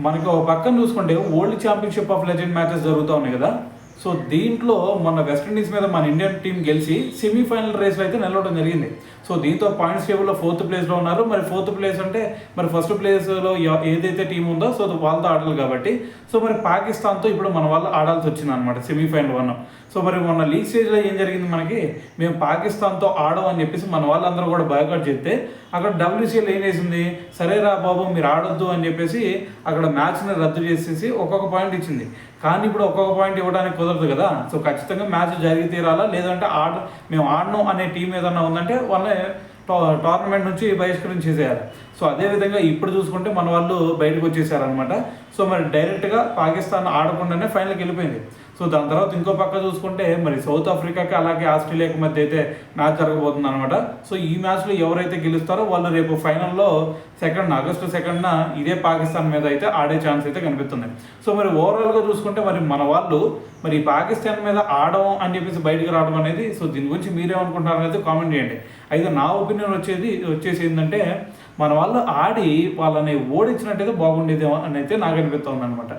మనకి ఒక పక్కన చూసుకుంటే world championship of legend matches జరుగుతూ ఉన్నాయి కదా. సో దీంట్లో మొన్న వెస్టిండీస్ మీద మన ఇండియన్ టీం గెలిచి సెమీఫైనల్ రేస్లో అయితే నిలవడం జరిగింది. సో దీంతో పాయింట్స్ టేబుల్లో 4th ప్లేస్లో ఉన్నారు. మరి 4th ప్లేస్ అంటే మరి ఫస్ట్ ప్లేస్లో ఏదైతే టీం ఉందో సో వాళ్ళతో ఆడాలి కాబట్టి సో మరి పాకిస్తాన్తో ఇప్పుడు మన వాళ్ళు ఆడాల్సి వచ్చింది అనమాట సెమీఫైనల్ 1. సో మరి మొన్న లీగ్ స్టేజ్లో ఏం జరిగింది, మనకి మేము పాకిస్తాన్తో ఆడమని చెప్పేసి మన వాళ్ళందరూ కూడా బాయ్కాట్ చేస్తే అక్కడ WCL ఏం చేసింది, సరేరా బాబు మీరు ఆడొద్దు అని చెప్పేసి అక్కడ మ్యాచ్ని రద్దు చేసేసి ఒక్కొక్క పాయింట్ ఇచ్చింది. కానీ ఇప్పుడు ఒక్కొక్క పాయింట్ ఇవ్వడానికి కుదరదు కదా. సో ఖచ్చితంగా మ్యాచ్ జరిగి తీరాలా, లేదంటే మేము ఆడను అనే టీం ఏదన్నా ఉందంటే వాళ్ళని టోర్నమెంట్ నుంచి బహిష్కరించేసేయాలి. సో అదేవిధంగా ఇప్పుడు చూసుకుంటే మన వాళ్ళు బయటకు వచ్చేసారనమాట. సో మరి డైరెక్ట్గా పాకిస్తాన్ ఆడకుండానే ఫైనల్కి వెళ్ళిపోయింది. సో దాని తర్వాత ఇంకో పక్క చూసుకుంటే మరి సౌత్ ఆఫ్రికాకి అలాగే ఆస్ట్రేలియాకి మధ్య అయితే మ్యాచ్ జరగబోతుంది అనమాట. సో ఈ మ్యాచ్లో ఎవరైతే గెలుస్తారో వాళ్ళు రేపు ఫైనల్లో ఆగస్టు 2న ఇదే పాకిస్తాన్ మీద అయితే ఆడే ఛాన్స్ అయితే కనిపిస్తుంది. సో మరి ఓవరాల్గా చూసుకుంటే మరి మన వాళ్ళు మరి పాకిస్తాన్ మీద ఆడడం అని చెప్పేసి బయటకు రావడం అనేది, సో దీని గురించి మీరేమనుకుంటారు అనేది కామెంట్ చేయండి. అయితే నా ఒపీనియన్ వచ్చేసి ఏంటంటే మన వాళ్ళు ఆడి వాళ్ళని ఓడించినట్టయితే బాగుండేది అని అయితే నాకు అనిపిస్తుంది అనమాట.